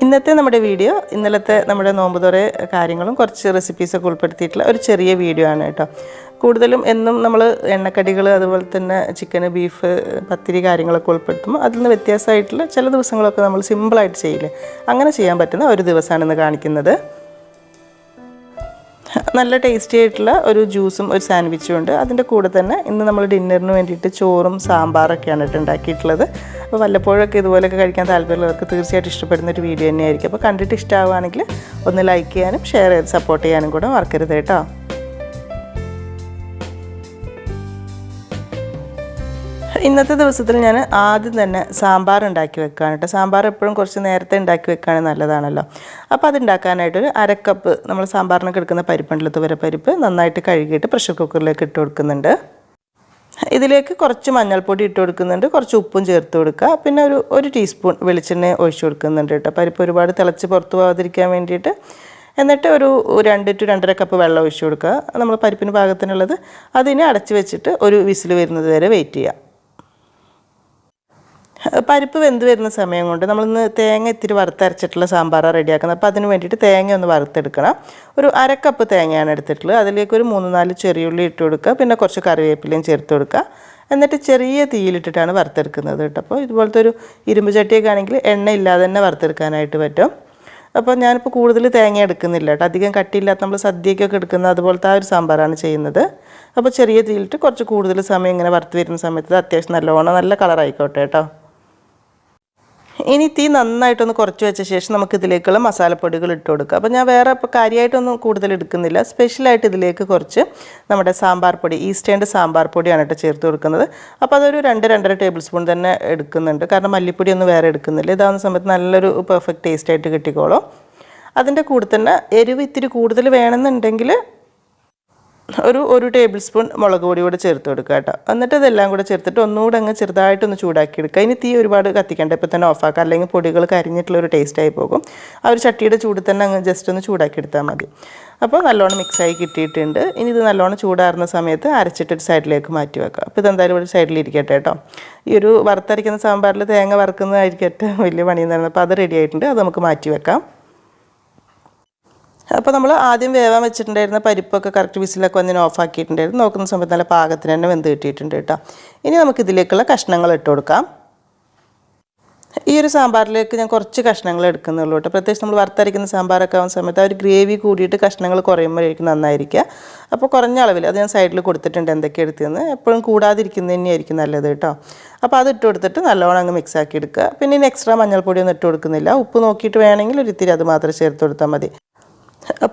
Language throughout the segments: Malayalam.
ഇന്നത്തെ നമ്മുടെ വീഡിയോ ഇന്നലത്തെ നമ്മുടെ നോമ്പുതുറ കാര്യങ്ങളും കുറച്ച് റെസിപ്പീസൊക്കെ ഉൾപ്പെടുത്തിയിട്ടുള്ള ഒരു ചെറിയ വീഡിയോ ആണ് കേട്ടോ. കൂടുതലും എന്നും നമ്മൾ എണ്ണക്കടികൾ അതുപോലെ തന്നെ ചിക്കൻ ബീഫ് പത്തിരി കാര്യങ്ങളൊക്കെ ഉൾപ്പെടുത്തുമ്പോൾ അതിൽ നിന്ന് വ്യത്യാസമായിട്ടുള്ള ചില ദിവസങ്ങളൊക്കെ നമ്മൾ സിമ്പിളായിട്ട് ചെയ്യില്ലേ, അങ്ങനെ ചെയ്യാൻ പറ്റുന്ന ഒരു ദിവസമാണെന്ന് കാണിക്കുന്നത്. നല്ല ടേസ്റ്റി ആയിട്ടുള്ള ഒരു ജ്യൂസും ഒരു സാൻഡ്വിച്ചും ഉണ്ട്. അതിൻ്റെ കൂടെ തന്നെ ഇന്ന് നമ്മൾ ഡിന്നറിന് വേണ്ടിയിട്ട് ചോറും സാമ്പാറൊക്കെയാണ് ഉണ്ടാക്കിയിട്ടുള്ളത്. അപ്പോൾ വല്ലപ്പോഴൊക്കെ ഇതുപോലെയൊക്കെ കഴിക്കാൻ താല്പര്യമുള്ളവർക്ക് തീർച്ചയായിട്ടും ഇഷ്ടപ്പെടുന്ന ഒരു വീഡിയോ തന്നെയായിരിക്കും. അപ്പോൾ കണ്ടിട്ട് ഇഷ്ടമാവുകയാണെങ്കിൽ ഒന്ന് ലൈക്ക് ചെയ്യാനും ഷെയർ ചെയ്ത് സപ്പോർട്ട് ചെയ്യാനും കൂടെ മറക്കരുത് കേട്ടോ. ഇന്നത്തെ ദിവസത്തിൽ ഞാൻ ആദ്യം തന്നെ സാമ്പാർ ഉണ്ടാക്കി വെക്കുകയാണ് കേട്ടോ. സാമ്പാർ എപ്പോഴും കുറച്ച് നേരത്തെ ഉണ്ടാക്കി വെക്കുകയാണെങ്കിൽ നല്ലതാണല്ലോ. അപ്പോൾ അതുണ്ടാക്കാനായിട്ടൊരു അരക്കപ്പ് നമ്മൾ സാമ്പാറിനൊക്കെ എടുക്കുന്ന പരിപ്പുണ്ടല്ലോ, തുവരപ്പരിപ്പ് നന്നായിട്ട് കഴുകിയിട്ട് പ്രഷർ കുക്കറിലേക്ക് ഇട്ട് കൊടുക്കുന്നുണ്ട്. ഇതിലേക്ക് കുറച്ച് മഞ്ഞൾപ്പൊടി ഇട്ട് കൊടുക്കുന്നുണ്ട്, കുറച്ച് ഉപ്പും ചേർത്ത് കൊടുക്കുക, പിന്നെ ഒരു ടീസ്പൂൺ വെളിച്ചെണ്ണ ഒഴിച്ച് കൊടുക്കുന്നുണ്ട് കേട്ടോ. പരിപ്പ് ഒരുപാട് തിളച്ച് പുറത്ത് പോകാതിരിക്കാൻ വേണ്ടിയിട്ട്. എന്നിട്ട് ഒരു 2 to 2.5 കപ്പ് വെള്ളം ഒഴിച്ച് കൊടുക്കുക, നമ്മൾ പരിപ്പിന് പാകത്തിനുള്ളത്. അതിനെ അടച്ച് വെച്ചിട്ട് ഒരു വിസിൽ വരുന്നത് വരെ വെയിറ്റ് ചെയ്യുക. പരിപ്പ് വെന്ത് വരുന്ന സമയം കൊണ്ട് നമ്മളിന്ന് തേങ്ങ ഇത്തിരി വറുത്തരച്ചിട്ടുള്ള സാമ്പാറാണ് റെഡിയാക്കുന്നത്. അപ്പോൾ അതിന് വേണ്ടിയിട്ട് തേങ്ങ ഒന്ന് വറുത്തെടുക്കണം. ഒരു അരക്കപ്പ് തേങ്ങയാണ് എടുത്തിട്ടുള്ളത്. അതിലേക്ക് ഒരു 3-4 ചെറിയുള്ളി ഇട്ട് കൊടുക്കുക, പിന്നെ കുറച്ച് കറിവേപ്പിലയും ചേർത്ത് കൊടുക്കുക. എന്നിട്ട് ചെറിയ തീയിലിട്ടിട്ടാണ് വറുത്തെടുക്കുന്നത് കേട്ടോ. അപ്പോൾ ഇതുപോലത്തെ ഒരു ഇരുമ്പ് ചട്ടിയൊക്കെ ആണെങ്കിൽ എണ്ണ ഇല്ലാതെ തന്നെ വറുത്തെടുക്കാനായിട്ട് പറ്റും. അപ്പോൾ ഞാനിപ്പോൾ കൂടുതൽ തേങ്ങ എടുക്കുന്നില്ല കേട്ടോ. അധികം കട്ടിയില്ലാത്ത നമ്മൾ സദ്യക്കൊക്കെ എടുക്കുന്ന അതുപോലത്തെ ആ ഒരു സാമ്പാറാണ് ചെയ്യുന്നത്. അപ്പോൾ ചെറിയ തീയിലിട്ട് കുറച്ച് കൂടുതൽ സമയം ഇങ്ങനെ വറുത്ത് വരുന്ന സമയത്ത് അത്യാവശ്യം നല്ല കളറായിക്കോട്ടെ കേട്ടോ. ഇനി തീ നന്നായിട്ടൊന്ന് കുറച്ച് വെച്ച ശേഷം നമുക്ക് ഇതിലേക്കുള്ള മസാലപ്പൊടികൾ ഇട്ട് കൊടുക്കുക. അപ്പോൾ ഞാൻ വേറെ ഇപ്പോൾ കാര്യമായിട്ടൊന്നും കൂടുതൽ എടുക്കുന്നില്ല. സ്പെഷ്യലായിട്ട് ഇതിലേക്ക് കുറച്ച് നമ്മുടെ സാമ്പാർ പൊടി, ഈസ്റ്റേൻ്റെ സാമ്പാർ പൊടിയാണ് കേട്ടോ ചേർത്ത് കൊടുക്കുന്നത്. അപ്പോൾ അതൊരു 2-2.5 ടേബിൾ സ്പൂൺ തന്നെ എടുക്കുന്നുണ്ട്. കാരണം മല്ലിപ്പൊടിയൊന്നും വേറെ എടുക്കുന്നില്ല. ഇതാവുന്ന സമയത്ത് നല്ലൊരു പെർഫെക്റ്റ് ടേസ്റ്റായിട്ട് കിട്ടിക്കോളും. അതിൻ്റെ കൂടെ തന്നെ എരിവ് ഇത്തിരി കൂടുതൽ വേണമെന്നുണ്ടെങ്കിൽ ഒരു ടേബിൾ സ്പൂൺ മുളക് പൊടി കൂടെ ചേർത്ത് കൊടുക്കുക കേട്ടോ. എന്നിട്ട് ഇതെല്ലാം കൂടെ ചേർത്തിട്ട് ഒന്നുകൂടെ അങ്ങ് ചെറുതായിട്ടൊന്ന് ചൂടാക്കി എടുക്കുക. ഇനി തീ ഒരുപാട് കത്തിക്കേണ്ട, ഇപ്പോൾ തന്നെ ഓഫാക്കുക, അല്ലെങ്കിൽ പൊടികൾ കരിഞ്ഞിട്ടുള്ളൊരു ടേസ്റ്റായി പോകും. ആ ഒരു ചട്ടിയുടെ ചൂടിൽ തന്നെ അങ്ങ് ജസ്റ്റ് ഒന്ന് ചൂടാക്കി എടുത്താൽ മതി. അപ്പോൾ നല്ലോണം മിക്സായി കിട്ടിയിട്ടുണ്ട്. ഇനി ഇത് നല്ലോണം ചൂടാറുന്ന സമയത്ത് അരച്ചിട്ടൊരു സൈഡിലേക്ക് മാറ്റി വെക്കുക. അപ്പോൾ ഇതെന്തായാലും ഒരു സൈഡിലിരിക്കട്ടെ കേട്ടോ. ഈ ഒരു വറുത്തരയ്ക്കുന്ന സാമ്പാറിൽ തേങ്ങ വറുക്കുന്നതായിരിക്കട്ടെ വലിയ പണിയെന്ന് പറയുന്നത്. അപ്പോൾ അത് റെഡി ആയിട്ടുണ്ട്, അത് നമുക്ക് മാറ്റി വെക്കാം. അപ്പോൾ നമ്മൾ ആദ്യം വേവാൻ വെച്ചിട്ടുണ്ടായിരുന്ന പരിപ്പൊക്കെ കറക്റ്റ് വിസിലൊക്കെ വന്നിന് ഓഫാക്കിയിട്ടുണ്ടായിരുന്നു. നോക്കുന്ന സമയത്ത് നല്ല പാകത്തിന് തന്നെ വെന്ത് കിട്ടിയിട്ടുണ്ട് കേട്ടോ. ഇനി നമുക്കിതിലേക്കുള്ള കഷ്ണങ്ങൾ ഇട്ട് കൊടുക്കാം. ഈ ഒരു സാമ്പാറിലേക്ക് ഞാൻ കുറച്ച് കഷ്ണങ്ങൾ എടുക്കുന്നുള്ളൂ കേട്ടോ. പ്രത്യേകിച്ച് നമ്മൾ വറുത്തരയ്ക്കുന്ന സാമ്പാറൊക്കെ ആവുന്ന സമയത്ത് ആ ഒരു ഗ്രേവി കൂടിയിട്ട് കഷ്ണങ്ങൾ കുറയുമ്പോഴേക്കും നന്നായിരിക്കുക. അപ്പോൾ കുറഞ്ഞ അളവിൽ അത് ഞാൻ സൈഡിൽ കൊടുത്തിട്ടുണ്ട് എന്തൊക്കെ എടുത്തതെന്ന്. എപ്പോഴും കൂടാതിരിക്കുന്നത് തന്നെയായിരിക്കും നല്ലത് കേട്ടോ. അപ്പോൾ അത് ഇട്ട് കൊടുത്തിട്ട് നല്ലോണം അങ്ങ് മിക്സാക്കി എടുക്കുക. പിന്നെ ഇനി എക്സ്ട്രാ മഞ്ഞൾപ്പൊടിയൊന്നും ഇട്ട് കൊടുക്കുന്നില്ല. ഉപ്പ് നോക്കിയിട്ട് വേണമെങ്കിൽ ഒരു ഇത്തിരി അത് മാത്രം ചേർത്ത് കൊടുത്താൽ മതി.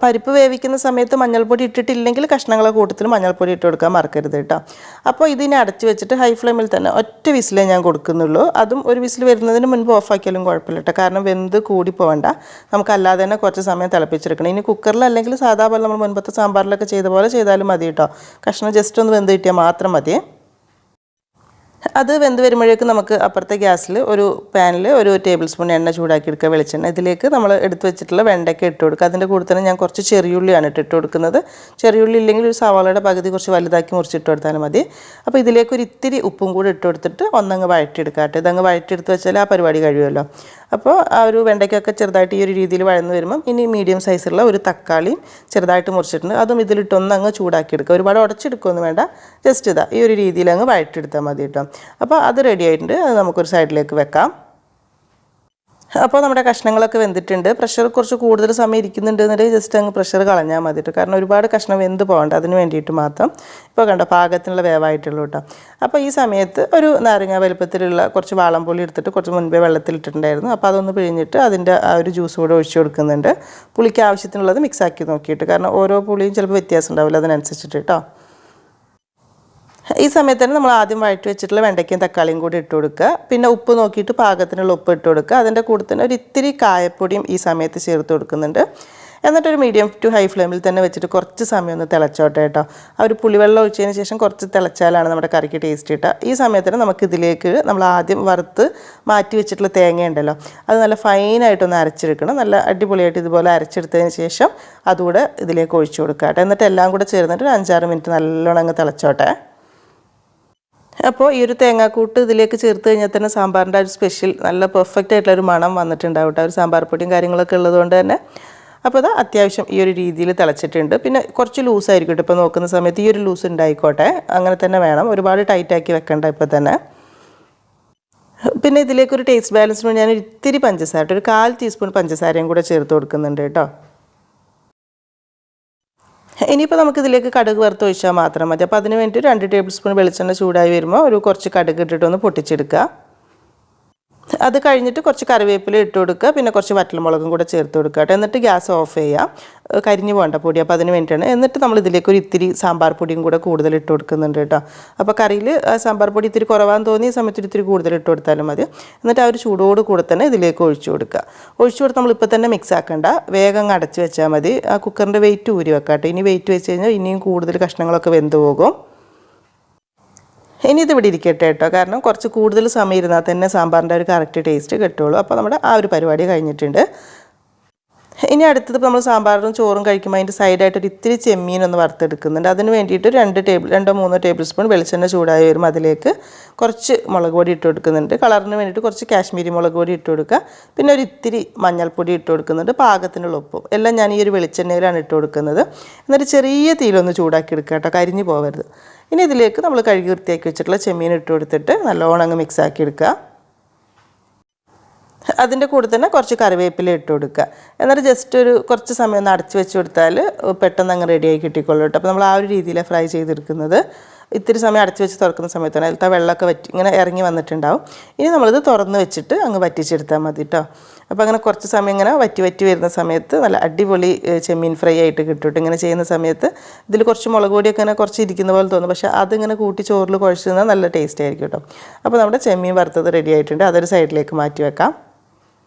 പരിപ്പ് വേവിക്കുന്ന സമയത്ത് മഞ്ഞൾപ്പൊടി ഇട്ടിട്ടില്ലെങ്കിൽ കഷ്ണങ്ങളെ കൂട്ടത്തിൽ മഞ്ഞൾപ്പൊടി ഇട്ട് കൊടുക്കാൻ മറക്കരുത് കേട്ടോ. അപ്പോൾ ഇതിനെ അടച്ച് വെച്ചിട്ട് ഹൈ ഫ്ലെയിമിൽ തന്നെ ഒറ്റ വിസിലേ ഞാൻ കൊടുക്കുന്നുള്ളൂ. അതും ഒരു വിസിൽ വരുന്നതിന് മുൻപ് ഓഫാക്കിയാലും കുഴപ്പമില്ല കേട്ടോ. കാരണം വെന്ത് കൂടി പോകണ്ട, നമുക്കല്ലാതെ തന്നെ കുറച്ച് സമയം തിളപ്പിച്ചെടുക്കണം. ഇനി കുക്കറിൽ അല്ലെങ്കിൽ സാധാ പോലെ നമ്മൾ മുൻപത്തെ സാമ്പാറിലൊക്കെ ചെയ്ത പോലെ ചെയ്താലും മതി കേട്ടോ. കഷ്ണം ജസ്റ്റ് ഒന്ന് വെന്ത് കിട്ടിയാൽ മാത്രം മതി. അത് വെന്ത് വരുമ്പോഴേക്കും നമുക്ക് അപ്പുറത്തെ ഗ്യാസിൽ ഒരു പാനിൽ ഒരു ടേബിൾ സ്പൂൺ എണ്ണ ചൂടാക്കി എടുക്കുക, വെളിച്ചെണ്ണ. ഇതിലേക്ക് നമ്മൾ എടുത്ത് വെച്ചിട്ടുള്ള വെണ്ടയ്ക്ക ഇട്ട് കൊടുക്കുക. അതിൻ്റെ കൂടെ തന്നെ ഞാൻ കുറച്ച് ചെറിയുള്ളിയാണ് ഇട്ട് കൊടുക്കുന്നത്. ചെറിയുള്ളി ഇല്ലെങ്കിൽ ഒരു സവാളയുടെ പകുതി കുറച്ച് വലുതാക്കി മുറിച്ചിട്ട് കൊടുത്താലും മതി. അപ്പോൾ ഇതിലേക്ക് ഒരു ഇത്തിരി ഉപ്പും കൂടി ഇട്ട് കൊടുത്തിട്ട് ഒന്നങ്ങ് വഴറ്റിയെടുക്കുക കേട്ടോ. ഇതങ്ങ് വഴറ്റിയെടുത്ത് വെച്ചാൽ ആ പരിപാടി കഴിയുമല്ലോ. അപ്പോൾ ആ ഒരു വെണ്ടയ്ക്കൊക്കെ ചെറുതായിട്ട് ഈ ഒരു രീതിയിൽ വഴന്ന് വരുമ്പം ഇനി മീഡിയം സൈസുള്ള ഒരു തക്കാളിയും ചെറുതായിട്ട് മുറിച്ചിട്ടുണ്ട്, അതും ഇതിലിട്ടൊന്ന് അങ്ങ് ചൂടാക്കിയെടുക്കുക. ഒരുപാട് ഉടച്ചെടുക്കുകയൊന്നും വേണ്ട, ജസ്റ്റ് ഇതാ ഈ ഒരു രീതിയിൽ അങ്ങ് വഴറ്റിയെടുത്താൽ മതി കേട്ടോ. അപ്പോൾ അത് റെഡി ആയിട്ടുണ്ട്, അത് നമുക്കൊരു സൈഡിലേക്ക് വെക്കാം. അപ്പോൾ നമ്മുടെ കഷ്ണങ്ങളൊക്കെ വെന്തിട്ടുണ്ട്. പ്രഷർ കുറച്ച് കൂടുതൽ സമയം ഇരിക്കുന്നുണ്ടെന്നുണ്ടെങ്കിൽ ജസ്റ്റ് അങ്ങ് പ്രഷർ കളഞ്ഞാൽ മതി കേട്ടോ. കാരണം ഒരുപാട് കഷ്ണം വെന്ത് പോകണ്ട, അതിന് വേണ്ടിയിട്ട് മാത്രം. ഇപ്പോൾ കണ്ടോ പാകത്തിനുള്ള വേവായിട്ടുള്ളൂ കേട്ടോ. അപ്പോൾ ഈ സമയത്ത് ഒരു നാരങ്ങ വലുപ്പത്തിലുള്ള കുറച്ച് വാളംപുളി എടുത്തിട്ട് കുറച്ച് മുൻപേ വെള്ളത്തിലിട്ടിട്ടുണ്ടായിരുന്നു. അപ്പോൾ അതൊന്ന് പിഴിഞ്ഞിട്ട് അതിൻ്റെ ആ ഒരു ജ്യൂസ് കൂടെ ഒഴിച്ചു കൊടുക്കുന്നുണ്ട്. പുളിക്ക് ആവശ്യത്തിനുള്ളത് മിക്സാക്കി നോക്കിയിട്ട്, കാരണം ഓരോ പുളിയും ചിലപ്പോൾ വ്യത്യാസം ഉണ്ടാവില്ല, അതിനനുസരിച്ചിട്ട് കേട്ടോ. ഈ സമയത്ത് തന്നെ നമ്മൾ ആദ്യം വഴറ്റി വെച്ചിട്ടുള്ള വെണ്ടയ്ക്കയും തക്കാളിയും കൂടി ഇട്ട് കൊടുക്കുക. പിന്നെ ഉപ്പ് നോക്കിയിട്ട് പാകത്തിനുള്ള ഉപ്പ് ഇട്ട് കൊടുക്കുക. അതിൻ്റെ കൂടെ തന്നെ ഒരു ഇത്തിരി കായപ്പൊടിയും ഈ സമയത്ത് ചേർത്ത് കൊടുക്കുന്നുണ്ട്. എന്നിട്ടൊരു മീഡിയം ടു ഹൈ ഫ്ലെയിമിൽ തന്നെ വെച്ചിട്ട് കുറച്ച് സമയം ഒന്ന് തിളച്ചോട്ടെ കേട്ടോ. ആ ഒരു പുളിവെള്ളം ഒഴിച്ചതിന് ശേഷം കുറച്ച് തിളച്ചാലാണ് നമ്മുടെ കറിക്ക് ടേസ്റ്റ് കിട്ടുക. ഈ സമയത്തിന് നമുക്ക് ഇതിലേക്ക് നമ്മൾ ആദ്യം വറുത്ത് മാറ്റി വെച്ചിട്ടുള്ള തേങ്ങ ഉണ്ടല്ലോ, അത് നല്ല ഫൈനായിട്ടൊന്ന് അരച്ചെടുക്കണം. നല്ല അടിപൊളിയായിട്ട് ഇതുപോലെ അരച്ചെടുത്തതിന് ശേഷം അതുകൂടെ ഇതിലേക്ക് ഒഴിച്ചു കൊടുക്കുക കേട്ടോ. എന്നിട്ട് എല്ലാം കൂടെ ചേർന്നിട്ട് ഒരു 5-6 മിനിറ്റ് നല്ലോണം അങ്ങ് തിളച്ചോട്ടെ. അപ്പോൾ ഈ ഒരു തേങ്ങാക്കൂട്ട് ഇതിലേക്ക് ചേർത്ത് കഴിഞ്ഞാൽ തന്നെ സാമ്പാറിൻ്റെ ഒരു സ്പെഷ്യൽ നല്ല പെർഫെക്റ്റ് ആയിട്ടുള്ളൊരു മണം വന്നിട്ടുണ്ടാവും കേട്ടോ. ഒരു സാമ്പാർ പൊടിയും കാര്യങ്ങളൊക്കെ ഉള്ളതുകൊണ്ട് തന്നെ. അപ്പോൾ അത് അത്യാവശ്യം ഈ ഒരു രീതിയിൽ തിളച്ചിട്ടുണ്ട്. പിന്നെ കുറച്ച് ലൂസായിരിക്കും കേട്ടോ. ഇപ്പോൾ നോക്കുന്ന സമയത്ത് ഈ ഒരു ലൂസ് ഉണ്ടായിക്കോട്ടെ, അങ്ങനെ തന്നെ വേണം. ഒരുപാട് ടൈറ്റാക്കി വെക്കണ്ട ഇപ്പോൾ തന്നെ. പിന്നെ ഇതിലേക്കൊരു ടേസ്റ്റ് ബാലൻസിന് ഞാൻ ഇത്തിരി പഞ്ചസാര, ഒരു 1/4 ടീസ്പൂൺ പഞ്ചസാരയും കൂടെ ചേർത്ത് കൊടുക്കുന്നുണ്ട് കേട്ടോ. ഇനിയിപ്പോൾ നമുക്കിതിലേക്ക് കടുക് വറുത്ത് ഒഴിച്ചാൽ മാത്രം മതി. അപ്പോൾ അതിന് വേണ്ടി 2 ടേബിൾ സ്പൂൺ വെളിച്ചെണ്ണ ചൂടായി വരുമ്പോൾ ഒരു കുറച്ച് കടുക് ഇട്ടിട്ടൊന്ന് പൊട്ടിച്ചെടുക്കുക. അത് കഴിഞ്ഞിട്ട് കുറച്ച് കറിവേപ്പില ഇട്ട് കൊടുക്കുക. പിന്നെ കുറച്ച് വറ്റൽമുളകും കൂടെ ചേർത്ത് കൊടുക്കുക കേട്ടോ. എന്നിട്ട് ഗ്യാസ് ഓഫ് ചെയ്യുക. കരിഞ്ഞു പോകേണ്ട പൊടി, അപ്പോൾ അതിന് വേണ്ടിയിട്ടാണ്. എന്നിട്ട് നമ്മൾ ഇതിലേക്ക് ഒരു ഇത്തിരി സാമ്പാർ പൊടിയും കൂടെ കൂടുതൽ ഇട്ട് കൊടുക്കുന്നുണ്ട് കേട്ടോ. അപ്പോൾ കറിയിൽ സാമ്പാർ പൊടി ഇത്തിരി കുറവാന്ന് തോന്നിയ സമയത്ത് ഇത്തിരി കൂടുതൽ ഇട്ട് കൊടുത്താലും മതി. എന്നിട്ട് ആ ഒരു ചൂടോട് കൂടെ തന്നെ ഇതിലേക്ക് ഒഴിച്ചു കൊടുക്കുക. ഒഴിച്ചു കൊടുത്ത് നമ്മളിപ്പോൾ തന്നെ മിക്സ് ആക്കണ്ട, വേഗം അടച്ച് വെച്ചാൽ മതി. ആ കുക്കറിൻ്റെ വെയിറ്റ് ഊരി വെക്കാം കേട്ടോ. ഇനി വെയിറ്റ് വെച്ച് കഴിഞ്ഞാൽ ഇനിയും കൂടുതൽ കഷ്ണങ്ങളൊക്കെ വെന്ത് പോകും. ഇനി ഇതിവിടെ ഇരിക്കട്ടെ കേട്ടോ. കാരണം കുറച്ച് കൂടുതൽ സമയം ഇരുന്നാൽ തന്നെ സാമ്പാറിൻ്റെ ഒരു കറക്റ്റ് ടേസ്റ്റ് കിട്ടുള്ളൂ. അപ്പോൾ നമ്മുടെ ആ ഒരു പരിപാടി കഴിഞ്ഞിട്ടുണ്ട്. ഇനി അടുത്തത് നമ്മൾ സാമ്പാറും ചോറും കഴിക്കുമ്പോൾ അതിൻ്റെ സൈഡായിട്ടൊരു ഇത്തിരി ചെമ്മീൻ ഒന്ന് വറുത്തെടുക്കുന്നുണ്ട്. അതിന് വേണ്ടിയിട്ട് 2-3 ടേബിൾ സ്പൂൺ വെളിച്ചെണ്ണ ചൂടായി വരുമ്പോൾ അതിലേക്ക് കുറച്ച് മുളക് പൊടി ഇട്ട് കൊടുക്കുന്നുണ്ട്. കളറിന് വേണ്ടിയിട്ട് കുറച്ച് കാശ്മീരി മുളക് പൊടി ഇട്ട് കൊടുക്കുക. പിന്നെ ഒരു ഇത്തിരി മഞ്ഞൾപ്പൊടി ഇട്ട് കൊടുക്കുന്നുണ്ട്. പാകത്തിനുള്ള ഉപ്പും എല്ലാം ഞാൻ ഈ ഒരു വെളിച്ചെണ്ണയിലാണ് ഇട്ട് കൊടുക്കുന്നത്. എന്നിട്ട് ചെറിയ തീയിലൊന്ന് ചൂടാക്കി എടുക്കുക കേട്ടോ, കരിഞ്ഞു പോകരുത്. ഇനി ഇതിലേക്ക് നമ്മൾ കഴുകി വൃത്തിയാക്കി വെച്ചിട്ടുള്ള ചെമ്മീൻ ഇട്ട് കൊടുത്തിട്ട് നല്ലോണം അങ്ങ് മിക്സ് ആക്കി എടുക്കുക. അതിൻ്റെ കൂടെ തന്നെ കുറച്ച് കറിവേപ്പില ഇട്ട് കൊടുക്കുക. എന്നിട്ട് ജസ്റ്റ് ഒരു കുറച്ച് സമയം ഒന്ന് അടച്ച് വെച്ച് കൊടുത്താൽ പെട്ടെന്ന് അങ്ങ് റെഡിയായി കിട്ടിക്കൊള്ളൂ കേട്ടോ. അപ്പോൾ നമ്മൾ ആ ഒരു രീതിയിലാണ് ഫ്രൈ ചെയ്തെടുക്കുന്നത്. ഇത്തിരി സമയം അടച്ച് വെച്ച് തുറക്കുന്ന സമയത്താണ് അതിലത്തെ വെള്ളമൊക്കെ ഇങ്ങനെ ഇറങ്ങി വന്നിട്ടുണ്ടാവും. ഇനി നമ്മളിത് തുറന്ന് വെച്ചിട്ട് അങ്ങ് വറ്റിച്ചെടുത്താൽ മതി കേട്ടോ. അപ്പോൾ അങ്ങനെ കുറച്ച് സമയം ഇങ്ങനെ വറ്റി വരുന്ന സമയത്ത് നല്ല അടിപൊളി ചെമ്മീൻ ഫ്രൈ ആയിട്ട് കിട്ടും. ഇങ്ങനെ ചെയ്യുന്ന സമയത്ത് ഇതിൽ കുറച്ച് മുളക് പൊടിയൊക്കെ ഇങ്ങനെ കുറച്ച് ഇരിക്കുന്ന പോലെ തോന്നും. പക്ഷേ അതിങ്ങനെ കൂട്ടി ചോറിൽ കുഴച്ച് തന്നാൽ നല്ല ടേസ്റ്റ് ആയിരിക്കും കേട്ടോ. അപ്പോൾ നമ്മുടെ ചെമ്മീൻ വറുത്തത് റെഡി ആയിട്ടുണ്ട്. അതൊരു സൈഡിലേക്ക് മാറ്റി വെക്കാം.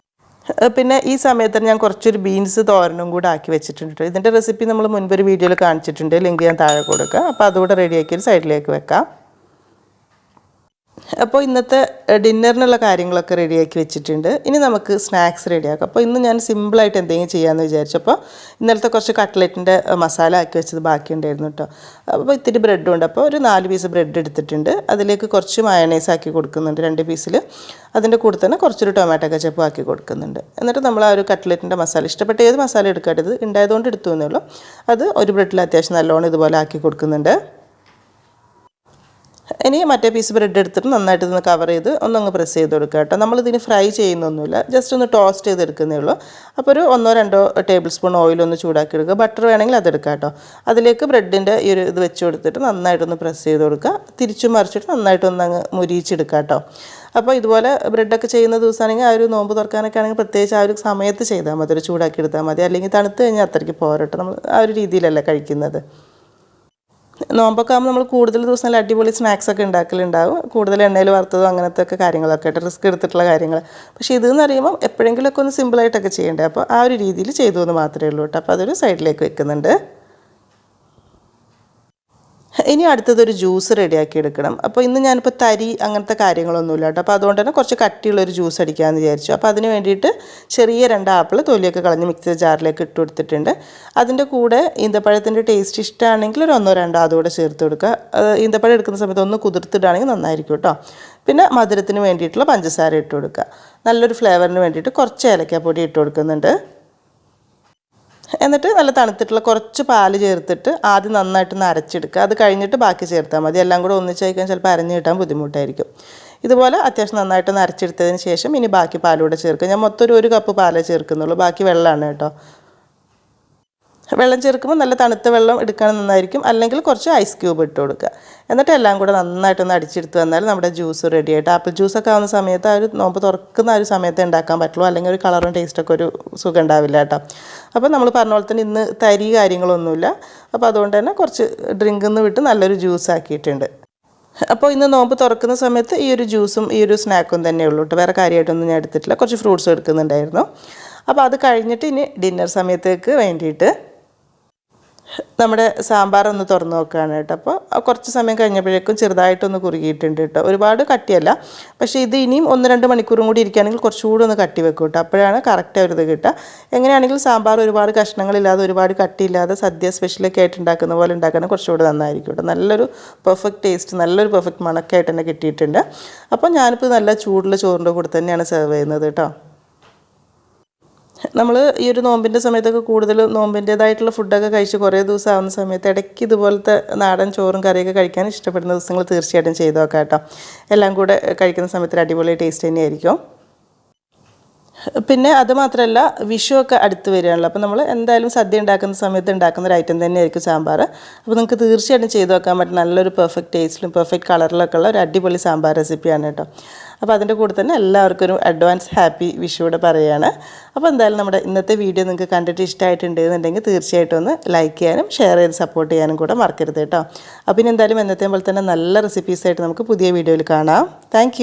പിന്നെ ഈ സമയത്ത് ഞാൻ കുറച്ചൊരു ബീൻസ് തോരനും കൂടെ ആക്കി വെച്ചിട്ടുണ്ട്. ഇതിൻ്റെ റെസിപ്പി നമ്മൾ മുൻപൊരു വീഡിയോയിൽ കാണിച്ചിട്ടുണ്ട്. ലിങ്ക് ഞാൻ താഴെ കൊടുക്കുക. അപ്പോൾ അതുകൂടെ റെഡിയാക്കി ഒരു സൈഡിലേക്ക് വെക്കാം. അപ്പോൾ ഇന്നത്തെ ഡിന്നറിനുള്ള കാര്യങ്ങളൊക്കെ റെഡിയാക്കി വെച്ചിട്ടുണ്ട്. ഇനി നമുക്ക് സ്നാക്സ് റെഡിയാക്കാം. അപ്പോൾ ഇന്ന് ഞാൻ സിമ്പിളായിട്ട് എന്തെങ്കിലും ചെയ്യാമെന്ന് വിചാരിച്ചപ്പോൾ ഇന്നലത്തെ കുറച്ച് കട്ട്ലറ്റിൻ്റെ മസാല ആക്കി വെച്ചത് ബാക്കിയുണ്ടായിരുന്നു കേട്ടോ. അപ്പോൾ ഇത്തിരി ബ്രെഡും ഉണ്ട്. അപ്പോൾ ഒരു 4 പീസ് ബ്രെഡ് എടുത്തിട്ടുണ്ട്. അതിലേക്ക് കുറച്ച് മയണൈസ് ആക്കി കൊടുക്കുന്നുണ്ട് 2 പീസിൽ. അതിൻ്റെ കൂടെ തന്നെ കുറച്ചൊരു ടൊമാറ്റോ കെച്ചപ്പ് ആക്കി കൊടുക്കുന്നുണ്ട്. എന്നിട്ട് നമ്മൾ ആ ഒരു കട്ട്ലറ്റിൻ്റെ മസാല ഇഷ്ടപ്പെട്ട ഏത് മസാല എടുക്കാത്തത് ഉണ്ടായതുകൊണ്ട് എടുത്തു എന്നേ ഉള്ളൂ. അത് ഒരു ബ്രെഡിൽ അത്യാവശ്യം നല്ലോണം ഇതുപോലെ ആക്കി കൊടുക്കുന്നുണ്ട്. ഇനി മറ്റേ പീസ് ബ്രെഡ് എടുത്തിട്ട് നന്നായിട്ട് ഇതൊന്ന് കവർ ചെയ്ത് ഒന്നങ്ങ് പ്രസ് ചെയ്ത് കൊടുക്കുക കേട്ടോ. നമ്മളിതിന് ഫ്രൈ ചെയ്യുന്നൊന്നുമില്ല, ജസ്റ്റ് ഒന്ന് ടോസ്റ്റ് ചെയ്തെടുക്കുന്നേ ഉള്ളൂ. അപ്പോൾ ഒരു 1-2 ടേബിൾ സ്പൂൺ ഓയിലൊന്ന് ചൂടാക്കി എടുക്കുക. ബട്ടർ വേണമെങ്കിൽ അതെടുക്കുക കേട്ടോ. അതിലേക്ക് ബ്രെഡിൻ്റെ ഈ ഒരു ഇത് വെച്ച് കൊടുത്തിട്ട് നന്നായിട്ടൊന്ന് പ്രസ് ചെയ്ത് കൊടുക്കുക. തിരിച്ചും മറിച്ചിട്ട് നന്നായിട്ടൊന്നങ്ങ് മുരിയിച്ചെടുക്കുക കേട്ടോ. അപ്പോൾ ഇതുപോലെ ബ്രെഡൊക്കെ ചെയ്യുന്ന ദിവസമാണെങ്കിൽ ആ ഒരു നോമ്പ് തുറക്കാനൊക്കെ ആണെങ്കിൽ പ്രത്യേകിച്ച് ആ ഒരു സമയത്ത് ചെയ്താൽ മതി, ഒരു ചൂടാക്കി എടുത്താൽ മതി. അല്ലെങ്കിൽ തണുത്ത് കഴിഞ്ഞാൽ അത്രയ്ക്ക് പോരട്ടോ. നമ്മൾ ആ ഒരു രീതിയിലല്ലേ കഴിക്കുന്നത്. നോമ്പൊക്കെ ആകുമ്പോൾ നമ്മൾ കൂടുതൽ ദിവസം നല്ല അടിപൊളി സ്നാക്സൊക്കെ ഉണ്ടാക്കലുണ്ടാവും. കൂടുതൽ എണ്ണയിൽ വറുത്തതും അങ്ങനത്തെ ഒക്കെ കാര്യങ്ങളൊക്കെ ആയിട്ട് റിസ്ക് എടുത്തിട്ടുള്ള കാര്യങ്ങൾ. പക്ഷേ ഇതെന്ന് പറയുമ്പോൾ എപ്പോഴെങ്കിലുമൊക്കെ ഒന്ന് സിമ്പിളായിട്ടൊക്കെ ചെയ്യേണ്ടത്. അപ്പോൾ ആ ഒരു രീതിയിൽ ചെയ്തു എന്ന് മാത്രമേ ഉള്ളൂ കേട്ടോ. അപ്പോൾ അതൊരു സൈഡിലേക്ക് വെക്കുന്നുണ്ട്. ഇനി അടുത്തതൊരു ജ്യൂസ് റെഡിയാക്കി എടുക്കണം. അപ്പോൾ ഇന്ന് ഞാനിപ്പോൾ തരി അങ്ങനത്തെ കാര്യങ്ങളൊന്നുമില്ല കേട്ടോ. അപ്പോൾ അതുകൊണ്ട് തന്നെ കുറച്ച് കട്ടിയുള്ളൊരു ജ്യൂസ് അടിക്കാമെന്ന് വിചാരിച്ചു. അപ്പോൾ അതിന് വേണ്ടിയിട്ട് ചെറിയ 2 ആപ്പിൾ തൊലിയൊക്കെ കളഞ്ഞ് മിക്സി ജാറിലേക്ക് ഇട്ട് കൊടുത്തിട്ടുണ്ട്. അതിൻ്റെ കൂടെ ഈന്തപ്പഴത്തിൻ്റെ ടേസ്റ്റ് ഇഷ്ടമാണെങ്കിൽ ഒരു 1-2 അതുകൂടെ ചേർത്ത് കൊടുക്കുക. ഈന്തപ്പഴം എടുക്കുന്ന സമയത്ത് ഒന്ന് കുതിർത്തിട്ടാണെങ്കിൽ നന്നായിരിക്കും കേട്ടോ. പിന്നെ മധുരത്തിന് വേണ്ടിയിട്ടുള്ള പഞ്ചസാര ഇട്ട് കൊടുക്കുക. നല്ലൊരു ഫ്ലേവറിന് വേണ്ടിയിട്ട് കുറച്ച് ഏലക്കാപ്പൊടി ഇട്ട് കൊടുക്കുന്നുണ്ട്. എന്നിട്ട് നല്ല തണുത്തിട്ടുള്ള കുറച്ച് പാല് ചേർത്തിട്ട് ആദ്യം നന്നായിട്ടൊന്ന് അരച്ചെടുക്കുക. അത് കഴിഞ്ഞിട്ട് ബാക്കി ചേർത്താൽ മതി. എല്ലാം കൂടെ ഒന്നിച്ച് കഴിക്കാൻ ചിലപ്പോൾ അരഞ്ഞ് കിട്ടാൻ ബുദ്ധിമുട്ടായിരിക്കും. ഇതുപോലെ അത്യാവശ്യം നന്നായിട്ടൊന്ന് അരച്ചെടുത്തതിന് ശേഷം ഇനി ബാക്കി പാലൂടെ ചേർക്കുക. ഞാൻ മൊത്തം 1 കപ്പ് പാലേ ചേർക്കുന്നുള്ളൂ, ബാക്കി വെള്ളമാണ് കേട്ടോ. വെള്ളം ചേർക്കുമ്പോൾ നല്ല തണുത്ത വെള്ളം എടുക്കാൻ നന്നായിരിക്കും. അല്ലെങ്കിൽ കുറച്ച് ഐസ് ക്യൂബ് ഇട്ട് കൊടുക്കുക. എന്നിട്ട് എല്ലാം കൂടെ നന്നായിട്ടൊന്ന് അടിച്ചെടുത്ത് വന്നാൽ നമ്മുടെ ജ്യൂസ് റെഡി ആയിട്ട്. ആപ്പിൾ ജ്യൂസൊക്കെ ആവുന്ന സമയത്ത് ആ ഒരു നോമ്പ് തുറക്കുന്ന ആ ഒരു സമയത്ത് ഉണ്ടാക്കാൻ പറ്റുള്ളൂ. അല്ലെങ്കിൽ ഒരു കളറും ടേസ്റ്റൊക്കെ ഒരു സുഖം ഉണ്ടാവില്ല കേട്ടോ. അപ്പോൾ നമ്മൾ പറഞ്ഞ പോലെ തന്നെ ഇന്ന് തരി കാര്യങ്ങളൊന്നുമില്ല. അപ്പോൾ അതുകൊണ്ട് തന്നെ കുറച്ച് ഡ്രിങ്കിൽ നിന്ന് വിട്ട് നല്ലൊരു ജ്യൂസ് ആക്കിയിട്ടുണ്ട്. അപ്പോൾ ഇന്ന് നോമ്പ് തുറക്കുന്ന സമയത്ത് ഈ ഒരു ജ്യൂസും ഈ ഒരു സ്നാക്കും തന്നെ ഉള്ളൂ കേട്ടോ. വേറെ കാര്യമായിട്ടൊന്നും ഞാൻ എടുത്തിട്ടില്ല. കുറച്ച് ഫ്രൂട്ട്സും എടുക്കുന്നുണ്ടായിരുന്നു. അപ്പോൾ അത് കഴിഞ്ഞിട്ട് ഇനി ഡിന്നർ സമയത്തേക്ക് വേണ്ടിയിട്ട് നമ്മുടെ സാമ്പാർ ഒന്ന് തുറന്ന് നോക്കുകയാണ് കേട്ടോ. അപ്പോൾ കുറച്ച് സമയം കഴിഞ്ഞപ്പോഴേക്കും ചെറുതായിട്ടൊന്ന് കുറുകിയിട്ടുണ്ട് കേട്ടോ. ഒരുപാട് കട്ടിയല്ല, പക്ഷേ ഇത് ഇനിയും 1-2 മണിക്കൂറും കൂടി ഇരിക്കുകയാണെങ്കിൽ കുറച്ചുകൂടി ഒന്ന് കട്ടി വെക്കും കേട്ടോ. അപ്പോഴാണ് കറക്റ്റ് ഒരു ഇത് കിട്ടുക. എങ്ങനെയാണെങ്കിലും സാമ്പാർ ഒരുപാട് കഷ്ണങ്ങളില്ലാതെ ഒരുപാട് കട്ടിയില്ലാതെ സദ്യ സ്പെഷ്യലൊക്കെ ആയിട്ട് ഉണ്ടാക്കുന്ന പോലെ ഉണ്ടാക്കാൻ കുറച്ചുകൂടി നന്നായിരിക്കും കേട്ടോ. നല്ലൊരു പെർഫെക്റ്റ് ടേസ്റ്റ്, നല്ലൊരു പെർഫെക്റ്റ് മണക്കായിട്ട് തന്നെ കിട്ടിയിട്ടുണ്ട്. അപ്പോൾ ഞാനിപ്പോൾ നല്ല ചൂടുള്ള ചോറിൻ്റെ കൂടെ തന്നെയാണ് സെർവ് ചെയ്യുന്നത് കേട്ടോ. നമ്മൾ ഈ ഒരു നോമ്പിൻ്റെ സമയത്തൊക്കെ കൂടുതൽ നോമ്പിൻ്റേതായിട്ടുള്ള ഫുഡൊക്കെ കഴിച്ച് കുറേ ദിവസം ആവുന്ന സമയത്ത് ഇടയ്ക്ക് ഇതുപോലത്തെ നാടൻ ചോറും കറിയൊക്കെ കഴിക്കാൻ ഇഷ്ടപ്പെടുന്ന ദിവസങ്ങൾ തീർച്ചയായിട്ടും ചെയ്ത് നോക്കാം കേട്ടോ. എല്ലാം കൂടെ കഴിക്കുന്ന സമയത്ത് അടിപൊളി ടേസ്റ്റ് തന്നെയായിരിക്കും. പിന്നെ അതുമാത്രമല്ല, വിഷുവൊക്കെ അടുത്ത് വരികയാണല്ലോ. അപ്പോൾ നമ്മൾ എന്തായാലും സദ്യ ഉണ്ടാക്കുന്ന സമയത്ത് ഉണ്ടാക്കുന്ന ഒരു ഐറ്റം തന്നെയായിരിക്കും സാമ്പാർ. അപ്പോൾ നിങ്ങൾക്ക് തീർച്ചയായിട്ടും ചെയ്ത് നോക്കാൻ പറ്റും. നല്ലൊരു പെർഫെക്റ്റ് ടേസ്റ്റിലും പെർഫെക്റ്റ് കളറിലൊക്കെ ഉള്ള ഒരു അടിപൊളി സാമ്പാർ റെസിപ്പിയാണ് കേട്ടോ. അപ്പോൾ അതിൻ്റെ കൂടെ തന്നെ എല്ലാവർക്കും ഒരു അഡ്വാൻസ് ഹാപ്പി വിഷുവിടെ പറയുകയാണ്. അപ്പോൾ എന്തായാലും നമ്മുടെ ഇന്നത്തെ വീഡിയോ നിങ്ങൾക്ക് കണ്ടിട്ട് ഇഷ്ടമായിട്ടുണ്ടെന്നുണ്ടെങ്കിൽ തീർച്ചയായിട്ടും ഒന്ന് ലൈക്ക് ചെയ്യാനും ഷെയർ ചെയ്ത് സപ്പോർട്ട് ചെയ്യാനും കൂടെ മറക്കരുത് കേട്ടോ. അപ്പോൾ ഇനി എന്തായാലും എന്നത്തെയും പോലെ തന്നെ നല്ല റെസിപ്പീസായിട്ട് നമുക്ക് പുതിയ വീഡിയോയിൽ കാണാം. താങ്ക്